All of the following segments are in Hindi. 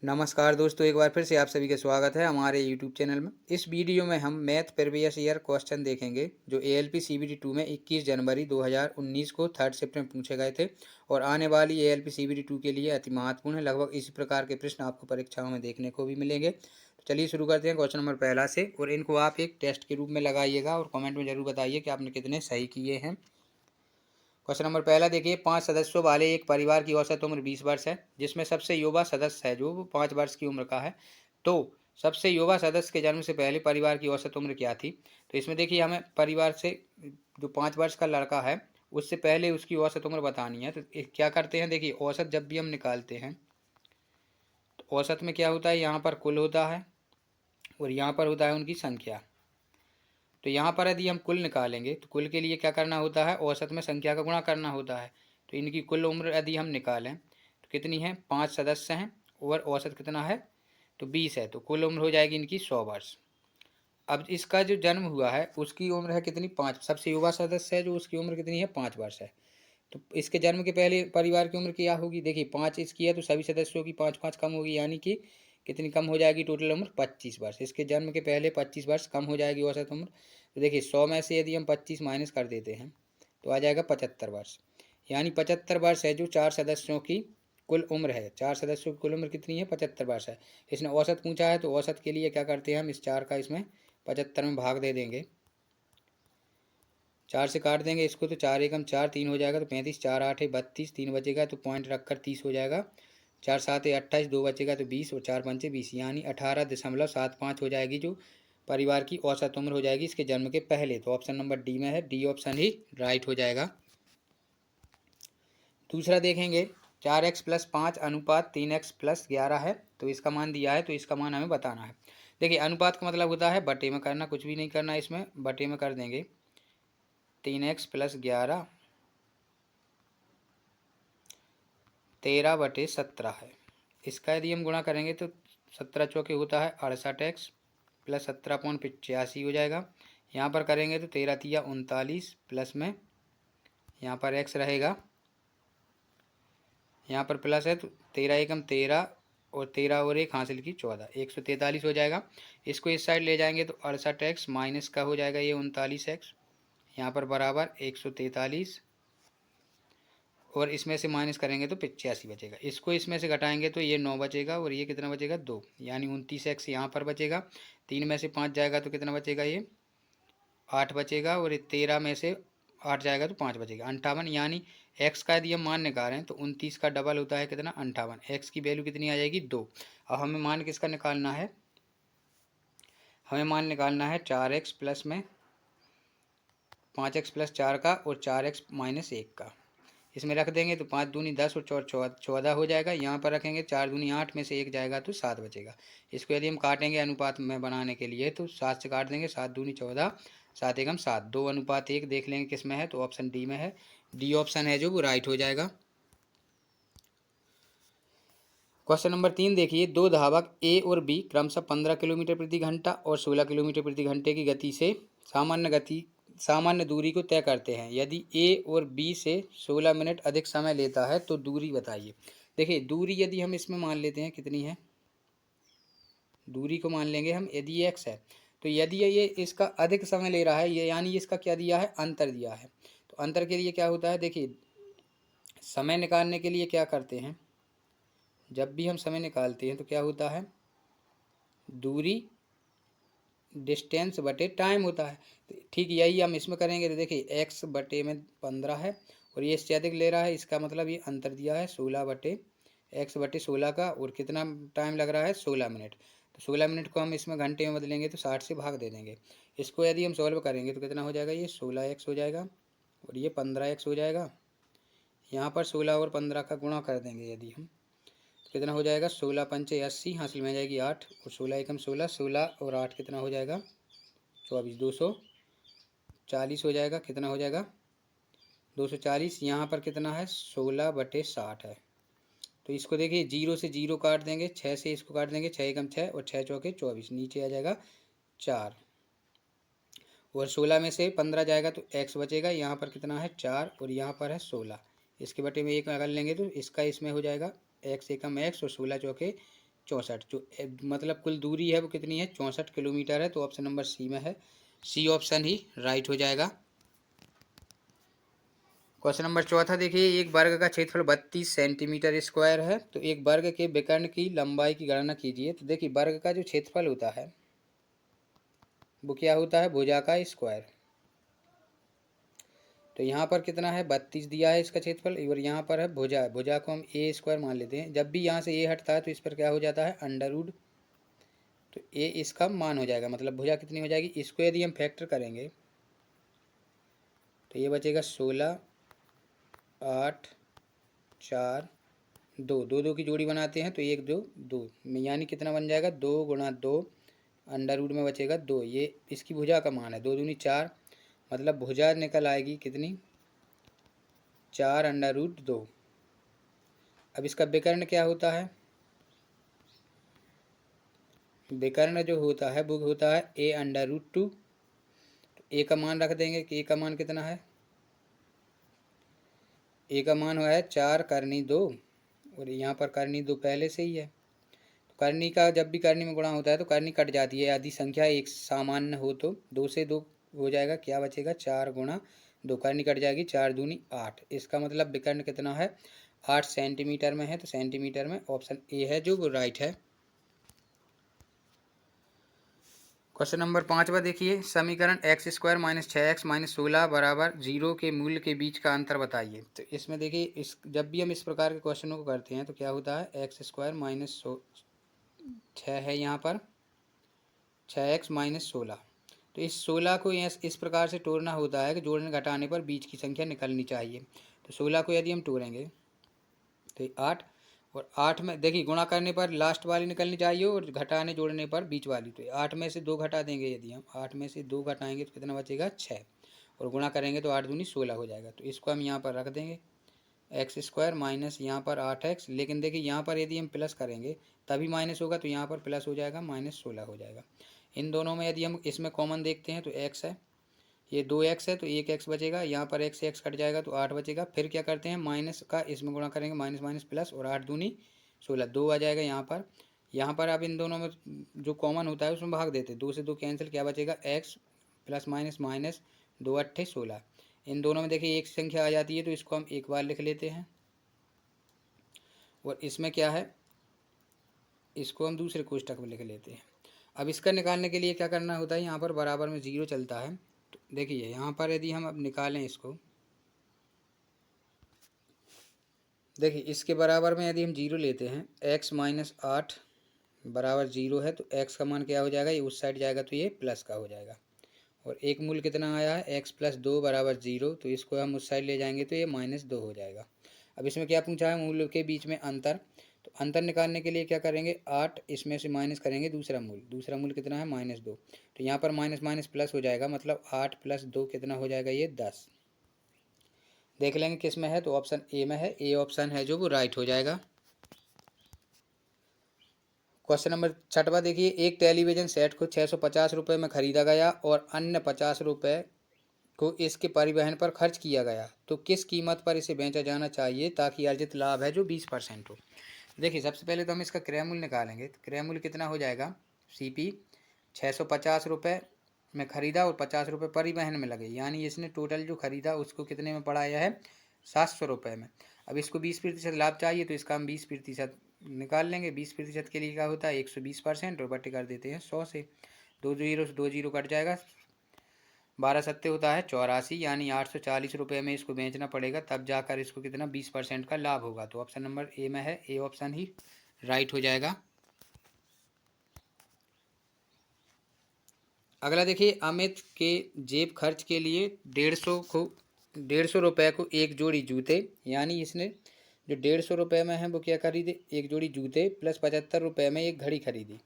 नमस्कार दोस्तों, एक बार फिर से आप सभी का स्वागत है हमारे यूट्यूब चैनल में। इस वीडियो में हम मैथ प्रीवियस ईयर क्वेश्चन देखेंगे जो ALP CBT 2 में 21 जनवरी 2019 को थर्ड शिफ्ट में पूछे गए थे और आने वाली ALP CBT 2 के लिए अति महत्वपूर्ण है। लगभग इसी प्रकार के प्रश्न आपको परीक्षाओं में देखने को भी मिलेंगे। तो चलिए शुरू करते हैं क्वेश्चन नंबर पहला से, और इनको आप एक टेस्ट के रूप में लगाइएगा और कॉमेंट में जरूर बताइए कि आपने कितने सही किए हैं। क्वेश्चन नंबर पहला देखिए, 5 सदस्यों वाले एक परिवार की औसत उम्र 20 वर्ष है, जिसमें सबसे युवा सदस्य है जो 5 वर्ष की उम्र का है। तो सबसे युवा सदस्य के जन्म से पहले परिवार की औसत उम्र क्या थी? तो इसमें देखिए हमें परिवार से जो 5 वर्ष का लड़का है उससे पहले उसकी औसत उम्र बतानी है। तो क्या करते हैं, देखिए औसत जब भी हम निकालते हैं तो औसत में क्या होता है, यहाँ पर कुल होता है और यहाँ पर होता है उनकी संख्या। तो यहाँ पर यदि हम कुल निकालेंगे तो कुल के लिए क्या करना होता है, औसत में संख्या का गुणा करना होता है। तो इनकी कुल उम्र यदि हम निकालें तो कितनी है, 5 सदस्य हैं और औसत कितना है तो 20 है, तो कुल उम्र हो जाएगी इनकी 100 वर्ष। अब इसका जो जन्म हुआ है उसकी उम्र है कितनी, 5। सबसे युवा सदस्य है जो उसकी उम्र कितनी है, 5 वर्ष है। तो इसके जन्म के पहले परिवार की उम्र क्या होगी, देखिए 5 इसकी है तो सभी सदस्यों की 5-5 कम होगी, यानी कि कितनी कम हो जाएगी, टोटल उम्र 25 वर्ष। इसके जन्म के पहले 25 वर्ष कम हो जाएगी औसत उम्र। तो देखिए 100 में से यदि हम 25 माइनस कर देते हैं तो आ जाएगा 75 वर्ष, यानी 75 वर्ष है जो 4 सदस्यों की कुल उम्र है। 4 सदस्यों की कुल उम्र कितनी है, 75 वर्ष है। इसने औसत पूछा है तो औसत के लिए क्या करते हैं, हम इस 4 का इसमें 75 में भाग दे देंगे। 4 से काट देंगे इसको तो 4 एकम 4, 3 हो जाएगा तो 35, 4 8 है 32, 3 बचेगा तो पॉइंट रखकर 30 हो जाएगा। 4 7 है 28, 2 बचेगा तो 20 और 4 पंचे 20, यानी 18.75 हो जाएगी जो परिवार की औसत उम्र हो जाएगी इसके जन्म के पहले। तो ऑप्शन नंबर डी में है, डी ऑप्शन ही राइट हो जाएगा। दूसरा देखेंगे, 4x + 5 अनुपात 3x + 11 है, तो इसका मान दिया है तो इसका मान हमें बताना है। देखिए अनुपात का मतलब होता है बटे में करना, कुछ भी नहीं करना, इसमें बटे में कर देंगे। 3x + 11 13/17 है। इसका यदि हम गुणा करेंगे तो 17 चौके होता है 68x + 17.85 हो जाएगा। यहाँ पर करेंगे तो 13 तिया 39 प्लस में यहाँ पर x रहेगा, यहाँ पर प्लस है तो 13 एकम 13 और 13 और 1 हासिल की 14, 143 हो जाएगा। इसको इस साइड ले जाएंगे तो 68x माइनस का हो जाएगा ये 39x, यहाँ पर बराबर 143 और इसमें से माइनस करेंगे तो 85 बचेगा। इसको इसमें से घटाएंगे तो ये 9 बचेगा और ये कितना बचेगा 2, यानी 29x यहाँ पर बचेगा। 3 में से 5 जाएगा तो कितना बचेगा, ये 8 बचेगा और 13 में से 8 जाएगा तो 5 बचेगा, 58। यानी x का यदि हम मान निकालें तो 29 का डबल होता है कितना, 58। x की वैल्यू कितनी आ जाएगी 2। अब हमें मान किसका निकालना है, हमें मान निकालना है 4x प्लस में 5x + 4 का और 4x - 1 का। इसमें रख देंगे तो 5 दूनी 10 और 14 हो जाएगा। यहाँ पर रखेंगे 4 दूनी 8 में से 1 जाएगा तो 7 बचेगा। इसको यदि हम काटेंगे अनुपात में बनाने के लिए तो 7 से काट देंगे, 7 दूनी 14, 7 एकम 7, 2:1 देख लेंगे किस में है तो ऑप्शन डी में है। डी ऑप्शन है जो वो राइट हो जाएगा। क्वेश्चन नंबर 3 देखिए, दो धावक ए और बी क्रमशः 15 किलोमीटर प्रति घंटा और 16 किलोमीटर प्रति घंटे की गति से सामान्य दूरी को तय करते हैं। यदि ए और बी से 16 मिनट अधिक समय लेता है तो दूरी बताइए। देखिए दूरी यदि हम इसमें मान लेते हैं कितनी है, दूरी को मान लेंगे हम, यदि x है तो यदि ये इसका अधिक समय ले रहा है, ये यानी इसका क्या दिया है, अंतर दिया है। तो अंतर के लिए क्या होता है, देखिए समय निकालने के लिए क्या करते हैं, जब भी हम समय निकालते हैं तो क्या होता है, दूरी डिस्टेंस बटे टाइम होता है। तो ठीक यही हम इसमें करेंगे। तो देखिए x बटे में 15 है और ये इससे अधिक ले रहा है, इसका मतलब ये अंतर दिया है 16/x/16 का, और कितना टाइम लग रहा है 16 मिनट। तो 16 मिनट को हम इसमें घंटे में बदलेंगे तो 60 से भाग दे देंगे। इसको यदि हम सॉल्व करेंगे तो कितना हो जाएगा, ये 16x हो जाएगा और ये 15x हो जाएगा। यहाँ पर 16 और 15 का गुणा कर देंगे यदि हम, कितना हो जाएगा, 16 पंचे 80, हासिल में जाएगी 8 और 16 एकम 16, 16 और 8 कितना हो जाएगा 24, 240 हो जाएगा। कितना हो जाएगा 240। यहाँ पर कितना है 16/60 है। तो इसको देखिए 0 से 0 काट देंगे, 6 से इसको काट देंगे, 6 एकम 6 और 6 चौके 24, नीचे आ जाएगा 4 और 16 में से 15 जाएगा तो x बचेगा। यहाँ पर कितना है 4 और यहाँ पर है 16, इसके बटे में 1 अगर लेंगे तो इसका इसमें हो जाएगा x एकम x और 16 चौके 64। जो मतलब कुल दूरी है वो कितनी है, 64 किलोमीटर है। तो ऑप्शन नंबर सी में है, सी ऑप्शन ही राइट हो जाएगा। क्वेश्चन नंबर चौथा देखिए, एक वर्ग का क्षेत्रफल 32 सेंटीमीटर स्क्वायर है, तो एक वर्ग के विकर्ण की लंबाई की गणना कीजिए। तो देखिए वर्ग का जो क्षेत्रफल होता है वो क्या होता है, भुजा का स्क्वायर। तो यहाँ पर कितना है, 32 दिया है इसका क्षेत्रफल, और यहाँ पर है भुजा, भुजा को हम ए स्क्वायर मान लेते हैं। जब भी यहाँ से ए हटता है तो इस पर क्या हो जाता है, अंडर रूट, तो ए इसका मान हो जाएगा, मतलब भुजा कितनी हो जाएगी। इसको यदि हम फैक्टर करेंगे तो ये बचेगा 16, 8, 4, 2, 2 2 की जोड़ी बनाते हैं तो 1 2 2, यानी कितना बन जाएगा, 2 गुणा 2, अंडर रूट में बचेगा 2। ये इसकी भुजा का मान है, 2 दूनी 4, मतलब भुजा निकल आएगी कितनी, 4 अंडर रूट 2। अब इसका विकर्ण क्या होता है, विकर्ण जो होता है वो होता है ए अंडर रूट 2। तो ए का मान रख देंगे कि ए का मान कितना है, ए का मान हुआ है 4 करनी 2, और यहाँ पर करनी 2 पहले से ही है। तो करनी का जब भी करनी में गुणा होता है तो करनी कट जाती है, यदि संख्या एक सामान्य हो तो 2 से 2 हो जाएगा, क्या बचेगा, 4 गुणा 2, करनी कट जाएगी, 4 दूनी 8। इसका मतलब विकर्ण कितना है, 8 सेंटीमीटर में है। तो सेंटीमीटर में ऑप्शन ए है जो वो राइट है। क्वेश्चन नंबर 5वां देखिए, समीकरण x square minus 6x minus 16 बराबर 0 के मूल्य के बीच का अंतर बताइए। तो इसमें देखिए, इस जब भी हम इस प्रकार के क्वेश्चनों को करते हैं तो क्या होता है, एक्स स्क्वायर माइनस 6 है, यहाँ पर 6x माइनस 16। तो इस 16 को इस प्रकार से तोड़ना होता है कि जोड़ने घटाने पर बीच की संख्या निकलनी चाहिए। तो 16 को यदि हम तोड़ेंगे तो 8, और 8 में देखिए गुणा करने पर लास्ट वाली निकलनी चाहिए और घटाने जोड़ने पर बीच वाली। तो 8 में से 2 घटा देंगे, यदि हम 8 में से 2 घटाएंगे तो कितना बचेगा, 6, और गुणा करेंगे तो 8 दूनी 16 हो जाएगा। तो इसको हम यहाँ पर रख देंगे, एक्स स्क्वायर माइनस यहाँ पर 8x, लेकिन देखिए यहाँ पर यदि हम प्लस करेंगे तभी माइनस होगा, तो यहाँ पर प्लस हो जाएगा, माइनस 16 हो जाएगा। इन दोनों में यदि हम इसमें कॉमन देखते हैं तो x है, ये 2x है तो 1x बचेगा, यहाँ पर x से x कट जाएगा तो 8 बचेगा। फिर क्या करते हैं, माइनस का इसमें गुणा करेंगे, माइनस माइनस प्लस, और 8 दूनी 16, 2 आ जाएगा यहाँ पर। यहाँ पर अब इन दोनों में जो कॉमन होता है उसमें भाग देते हैं, 2 से 2 कैंसिल, क्या बचेगा, x प्लस माइनस माइनस 2 अट्ठे 16। इन दोनों में देखिए एक संख्या आ जाती है तो इसको हम एक बार लिख लेते हैं, और इसमें क्या है, इसको हम दूसरे कोष्टक में लिख लेते हैं। अब इसका निकालने के लिए क्या करना होता है, यहाँ पर बराबर में 0 चलता है। तो देखिए यहाँ पर यदि हम अब निकालें इसको, देखिए इसके बराबर में यदि हम 0 लेते हैं, x माइनस 8 बराबर 0 है, तो x का मान क्या हो जाएगा, ये उस साइड जाएगा तो ये प्लस का हो जाएगा। और एक मूल कितना आया है, x प्लस 2 बराबर 0, तो इसको हम उस साइड ले जाएंगे तो ये -2 हो जाएगा। अब इसमें क्या पूछा है, मूल के बीच में अंतर। तो अंतर निकालने के लिए क्या करेंगे, 8 इसमें से माइनस करेंगे दूसरा मूल कितना है, -2। तो यहाँ पर माइनस माइनस प्लस हो जाएगा, मतलब 8 प्लस 2 कितना हो जाएगा, ये 10। देख लेंगे किस में है, तो ऑप्शन ए में है, ए ऑप्शन है जो वो राइट हो जाएगा। क्वेश्चन नंबर 6वां देखिए, एक टेलीविज़न सेट को 650 रुपये में खरीदा गया और अन्य 50 रुपये को इसके परिवहन पर खर्च किया गया, तो किस कीमत पर इसे बेचा जाना चाहिए ताकि अर्जित लाभ है जो 20% हो। देखिए सबसे पहले तो हम इसका क्रय मूल्य निकालेंगे। तो क्रय मूल्य कितना हो जाएगा, CP 650 रुपये में ख़रीदा और 50 रुपये परिवहन में लगे, यानी इसने टोटल जो ख़रीदा उसको कितने में पड़ाया है, 700 रुपये में। अब इसको 20% लाभ चाहिए तो इसका हम 20% निकाल लेंगे। 20% के लिए क्या होता है, 120%, और बट्टे कर देते हैं 100 से, 2 जीरो से 2 जीरो कट जाएगा, 12 सत्ते होता है 84, यानी 840 रुपये में इसको बेचना पड़ेगा, तब जाकर इसको कितना 20% का लाभ होगा। तो ऑप्शन नंबर ए में है, ए ऑप्शन ही राइट हो जाएगा। अगला देखिए, अमित के जेब खर्च के लिए 150 रुपये को एक जोड़ी जूते, यानी इसने जो 150 रुपये में है वो क्या खरीदे, एक जोड़ी जूते प्लस 75 रुपये में एक घड़ी खरीदी।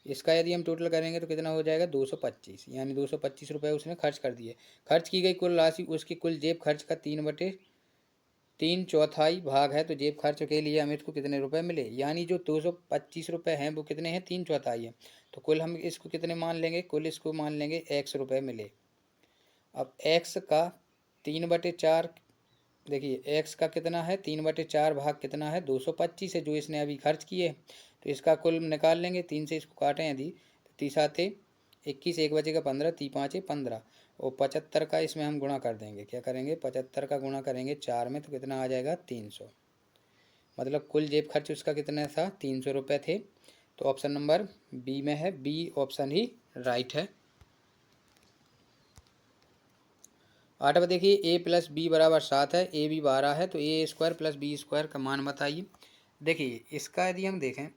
इसका यदि हम टोटल करेंगे तो कितना हो जाएगा, 225, यानी 225 रुपये उसने खर्च कर दिए। खर्च की गई कुल राशि उसकी कुल जेब खर्च का 3/3 चौथाई भाग है। तो जेब खर्च के लिए अमित को कितने रुपए मिले, यानी जो 225 रुपये हैं वो कितने हैं, 3 चौथाई है। तो कुल हम इसको कितने मान लेंगे, कुल इसको मान लेंगे x रुपये मिले। अब x का 3/4 देखिए एक्स का कितना है 3/4 भाग कितना है 225 है जो इसने अभी खर्च किए। तो इसका कुल निकाल लेंगे, 3 से इसको काटें यदि तो 30 21, एक बचेगा 15, 3×5 15 और 75 का इसमें हम गुणा कर देंगे। क्या करेंगे 75 का गुणा करेंगे 4 में तो कितना आ जाएगा 300। मतलब कुल जेब खर्च उसका कितना था 300 रुपये थे। तो ऑप्शन नंबर बी में है, बी ऑप्शन ही राइट है। 8वां देखिए ए प्लस बी बराबर 7 है, ए बी 12 है, तो ए स्क्वायर प्लस बी स्क्वायर का मान बताइए। देखिए इसका यदि हम देखें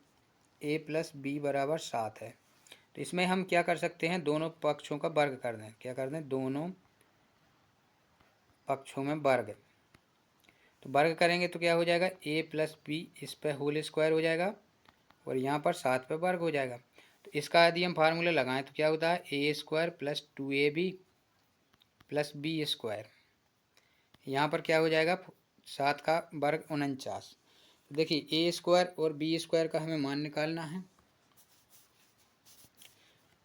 ए प्लस बी बराबर 7 है तो इसमें हम क्या कर सकते हैं, दोनों पक्षों का वर्ग कर दें। क्या कर दें, दोनों पक्षों में वर्ग। तो वर्ग करेंगे तो क्या हो जाएगा ए प्लस बी, इस पर होल स्क्वायर हो जाएगा और यहाँ पर 7 पे वर्ग हो जाएगा। तो इसका यदि हम फार्मूला लगाएं तो क्या होता है A square plus 2ab plus B square. यहाँ पर क्या हो जाएगा 7 का वर्ग 49। देखिए ए स्क्वायर और बी स्क्वायर का हमें मान निकालना है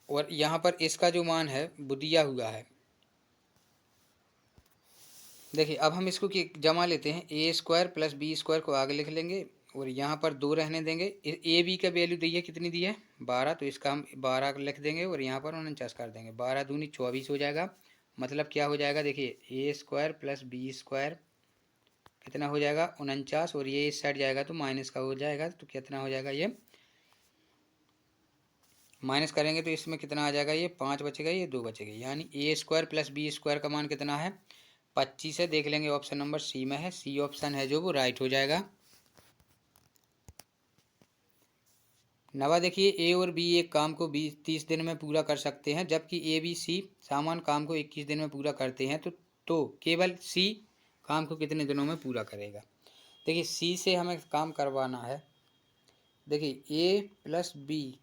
और यहाँ पर इसका जो मान है वो दिया हुआ है। देखिए अब हम इसको जमा लेते हैं, ए स्क्वायर प्लस बी स्क्वायर को आगे लिख लेंगे और यहाँ पर 2 रहने देंगे। ए बी का वैल्यू दी है, कितनी दी है 12, तो इसका हम 12 लिख देंगे और यहाँ पर 49 कर देंगे। 12 दूनी 24 हो जाएगा। मतलब क्या हो जाएगा, देखिए ए स्क्वायर प्लस बी स्क्वायर कितना हो जाएगा 49 और ये इस साइड जाएगा तो माइनस का हो जाएगा। तो कितना हो जाएगा, ये माइनस करेंगे तो इसमें कितना आ जाएगा, ये 5 बचेगा, ये 2 बचेगा। यानी ए स्क्वायर प्लस बी स्क्वायर का मान कितना है 25 है। देख लेंगे ऑप्शन नंबर सी में है, सी ऑप्शन है जो वो राइट हो जाएगा। नवा देखिए ए और बी एक काम को 20-30 दिन में पूरा कर सकते हैं, जबकि ए बी सी समान काम को 21 दिन में पूरा करते हैं। तो केवल सी काम को कितने दिनों में पूरा करेगा। देखिए सी से हमें काम करवाना है। देखिए ए प्लस बी,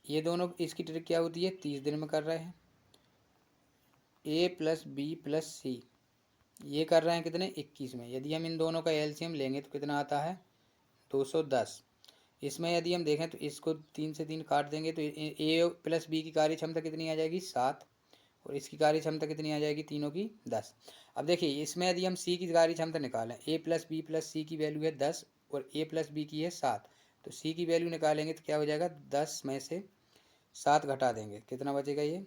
ये दोनों इसकी ट्रिक क्या होती है 30 दिन में कर रहे हैं। ए प्लस बी प्लस सी ये कर रहे हैं कितने 21 में। यदि हम इन दोनों का एलसीएम लेंगे तो कितना आता है 210। इसमें यदि हम देखें तो इसको 3 से 3 काट देंगे तो ए प्लस बी की कार्य क्षमता कितनी आ जाएगी 7 और इसकी कार्य क्षमता कितनी आ जाएगी तीनों की 10। अब देखिए इसमें यदि हम सी की कार्य क्षमता निकालें, ए प्लस बी प्लस सी की वैल्यू है 10 और ए प्लस बी की है 7, तो सी की वैल्यू निकालेंगे तो क्या हो जाएगा 10 में से 7 घटा देंगे, कितना बचेगा ये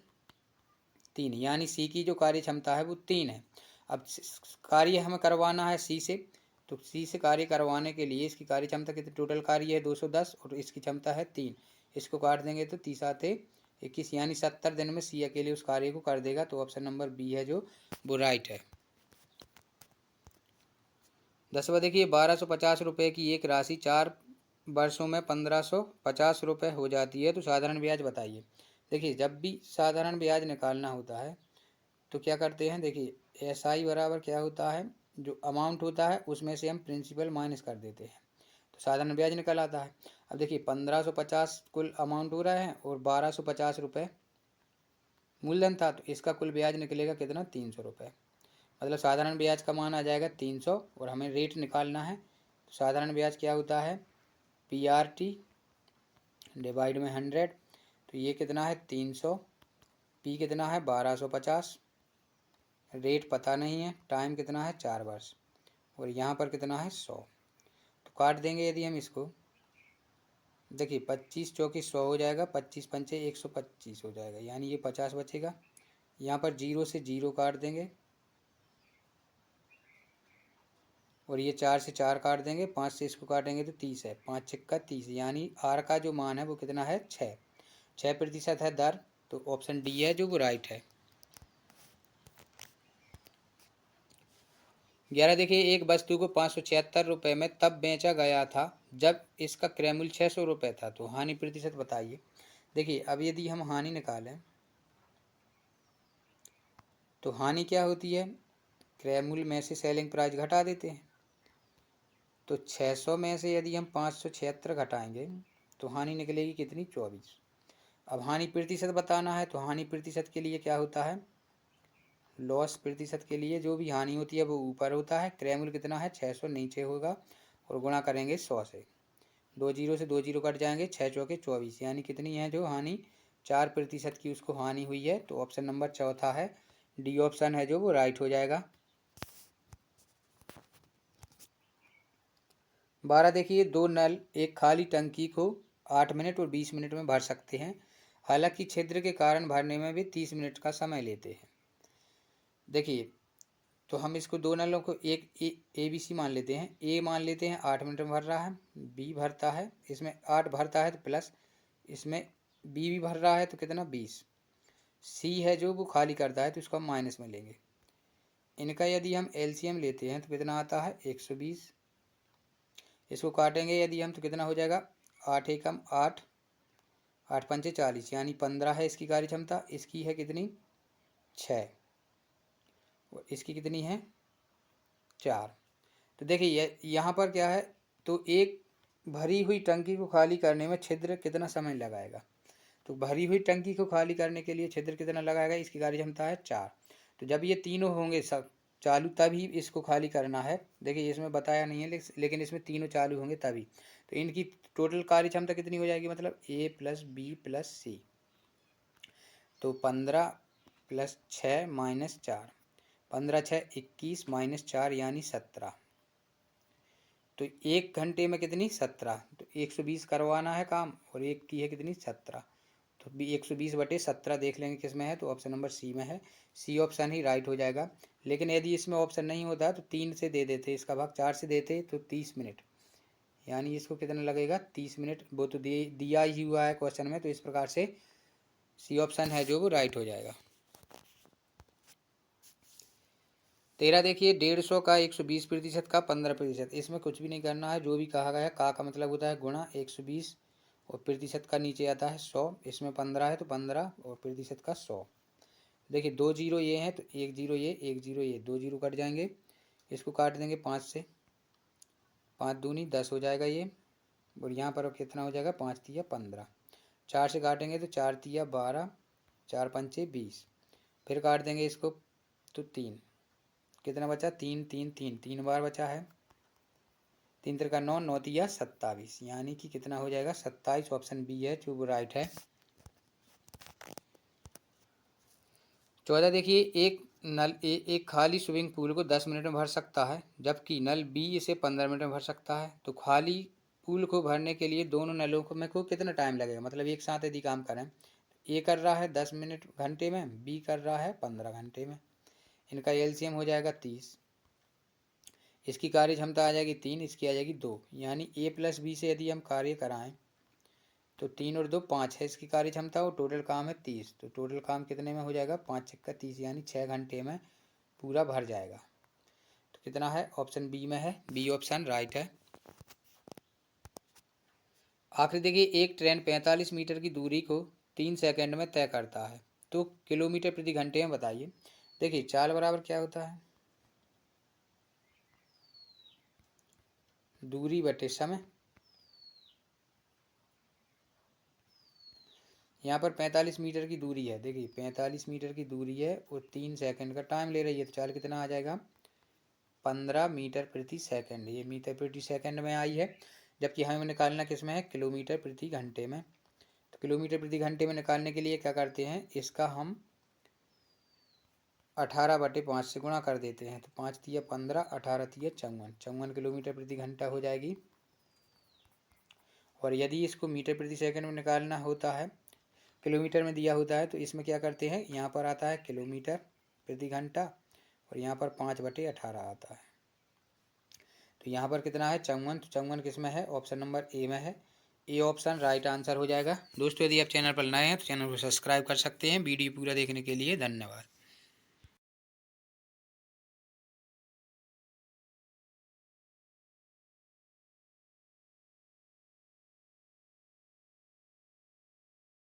3। यानी सी की जो कार्य क्षमता है वो 3 है। अब कार्य हमें करवाना है सी से, तो सी से कार्य करवाने के लिए इसकी कार्य क्षमता कितनी, टोटल कार्य है 210 और इसकी क्षमता है 3। इसको काट देंगे तो 30×8=21, यानी 70 दिन में सी अकेले उस कार्य को कर देगा। तो ऑप्शन नंबर बी है जो वो राइट है। 10वां देखिए 1250 रुपये की एक राशि 4 वर्षों में 1550 रुपये हो जाती है, तो साधारण ब्याज बताइए। देखिए जब भी साधारण ब्याज निकालना होता है तो क्या करते हैं, देखिए एस आई बराबर क्या होता है, जो अमाउंट होता है उसमें से हम प्रिंसिपल माइनस कर देते हैं तो साधारण ब्याज निकल आता है। अब देखिए 1550 कुल अमाउंट हो रहा है और 1250 रुपये मूलधन था, तो इसका कुल ब्याज निकलेगा कितना 300 रुपये। मतलब साधारण ब्याज का मान आ जाएगा 300 और हमें रेट निकालना है। तो साधारण ब्याज क्या होता है PRT डिवाइड में 100, तो ये कितना है 300, पी कितना है 1250, रेट पता नहीं है, टाइम कितना है 4 वर्ष और यहाँ पर कितना है 100। तो काट देंगे यदि हम इसको, देखिए 25 चौकी 100 हो जाएगा, 25 पंचे 125 हो जाएगा, यानी ये 50 बचेगा। यहाँ पर 0 से 0 काट देंगे और ये 4 से 4 काट देंगे, 5 से इसको काटेंगे तो 30 है, 5 छक्का 30, यानी आर का जो मान है वो कितना है 6% है दर। तो ऑप्शन डी है जो वो राइट है। 11 देखिए एक वस्तु को 576 रुपये में तब बेचा गया था जब इसका क्रय मूल्य 600 रुपये था, तो हानि प्रतिशत बताइए। देखिए अब यदि हम हानि निकालें तो हानि क्या होती है, क्रय मूल्य में से सेलिंग प्राइस घटा देते हैं। तो 600 में से यदि हम 576 घटाएंगे तो हानि निकलेगी कितनी 24। अब हानि प्रतिशत बताना है, तो हानि प्रतिशत के लिए क्या होता है, लॉस प्रतिशत के लिए जो भी हानि होती है वो ऊपर होता है, क्रय मूल्य कितना है 600 नीचे होगा और गुणा करेंगे 100 से, 2 जीरो से 2 जीरो कट जाएंगे, 6 चौके 24, यानी कितनी है जो हानि 4% की उसको हानि हुई है। तो ऑप्शन नंबर चौथा है, डी ऑप्शन है जो वो राइट हो जाएगा। 12 देखिए, 2 नल एक खाली टंकी को 8 मिनट और 20 मिनट में भर सकते हैं। हालांकि छिद्र के कारण भरने में भी 30 मिनट का समय लेते हैं। देखिए, तो हम इसको दो नलों को एक ए बी सी मान लेते हैं। ए मान लेते हैं 8 मिनट में भर रहा है, बी भरता है, इसमें 8 भरता है तो प्लस, इसमें बी भी भर रहा है तो कितना 20। सी है जो वो खाली करता है तो इसको हम माइनस में लेंगे। इनका यदि हम एलसीएम लेते हैं तो कितना आता है 120। इसको काटेंगे यदि हम तो कितना हो जाएगा 8 एकम 8, 8 पंचे 40, यानी 15 है इसकी कार्य क्षमता। इसकी है कितनी 6 और इसकी कितनी है 4। तो देखिए यहाँ पर क्या है, तो एक भरी हुई टंकी को खाली करने में छिद्र कितना समय लगाएगा। तो भरी हुई टंकी को खाली करने के लिए छिद्र कितना लगाएगा, इसकी कार्य क्षमता है 4। तो जब ये तीनों होंगे सब चालू तभी इसको खाली करना है। देखिए इसमें बताया नहीं है लेकिन इसमें तीनों चालू होंगे तभी। तो इनकी टोटल कार्य क्षमता कितनी हो जाएगी, मतलब ए प्लस बी प्लस सी। तो 15 प्लस 6 माइनस 4, 15 6 21 माइनस 4 यानी 17। तो 1 घंटे में कितनी 17। तो 120 करवाना है काम और एक की है कितनी 17। तो 120/17 देख लेंगे किस में है, तो ऑप्शन नंबर सी में है। सी ऑप्शन ही राइट हो जाएगा। लेकिन यदि इसमें ऑप्शन नहीं होता तो 3 से दे देते, इसका भाग 4 से देते तो 30 मिनट, यानी इसको कितना लगेगा 30 मिनट। वो तो दिया ही हुआ है क्वेश्चन में, तो इस प्रकार से सी ऑप्शन है जो वो राइट हो जाएगा। 13 देखिए, 150 का 120% का 15%। इसमें कुछ भी नहीं करना है, जो भी कहा गया है का मतलब होता है गुणा 120 और प्रतिशत का नीचे आता है 100। इसमें 15 है तो 15 और प्रतिशत का 100। देखिए 2 जीरो ये हैं तो 1 जीरो ये, 1 जीरो ये, 2 जीरो कट जाएंगे। इसको काट देंगे 5 से, 5 दूनी 10 हो जाएगा ये। और यहाँ पर कितना हो जाएगा 5 तिया 15। 4 से काटेंगे तो 4 तिया 12, 4 पंचे 20। फिर काट देंगे इसको तो 3, कितना बचा 3 3 3, 3 बार बचा है। 3 तिरका 9, 9 तिया 27, यानी कि कितना हो जाएगा 27। ऑप्शन बी है जो राइट है। 14 देखिए, एक खाली स्विमिंग पूल को 10 मिनट में भर सकता है, जबकि नल बी इसे 15 मिनट में भर सकता है। तो खाली पूल को भरने के लिए दोनों नलों को कितना टाइम लगेगा, मतलब एक साथ यदि काम करें। ए कर रहा है 10 मिनट घंटे में, बी कर रहा है 15 घंटे में। इनका एलसीएम हो जाएगा 30। इसकी कार्य क्षमता आ जाएगी 3, इसकी आ जाएगी 2, यानी ए प्लस बी से यदि हम कार्य कराएं तो 3 और 2 5 है इसकी कार्य क्षमता और टोटल काम है 30। तो टोटल काम कितने में हो जाएगा 5 छक्का 30, यानी 6 घंटे में पूरा भर जाएगा। तो कितना है ऑप्शन बी में है, बी ऑप्शन राइट है। आखिर देखिए, एक ट्रेन 45 मीटर की दूरी को 3 सेकंड में तय करता है, तो किलोमीटर प्रति घंटे में बताइए। देखिए चाल बराबर क्या होता है, दूरी बटे समय। यहाँ पर 45 मीटर की दूरी है, देखिए 45 मीटर की दूरी है और 3 सेकंड का टाइम ले रही है, तो चाल कितना आ जाएगा 15 मीटर प्रति सेकंड। ये मीटर प्रति सेकंड में आई है, जबकि हमें निकालना किस में है किलोमीटर प्रति घंटे में। तो किलोमीटर प्रति घंटे में निकालने के लिए क्या करते हैं, इसका हम 18/5 से गुणा कर देते हैं। तो 5 तिया 15, 18 तिया 54, 54 किलोमीटर प्रति घंटा हो जाएगी। और यदि इसको मीटर प्रति सेकंड में निकालना होता है, किलोमीटर में दिया होता है, तो इसमें क्या करते हैं, यहाँ पर आता है किलोमीटर प्रति घंटा और यहाँ पर 5/18 आता है। तो यहाँ पर कितना है 54। तो 54 किस में है, ऑप्शन नंबर ए में है। ए ऑप्शन राइट आंसर हो जाएगा। दोस्तों यदि आप चैनल पर नए हैं तो चैनल को सब्सक्राइब कर सकते हैं। वीडियो पूरा देखने के लिए धन्यवाद।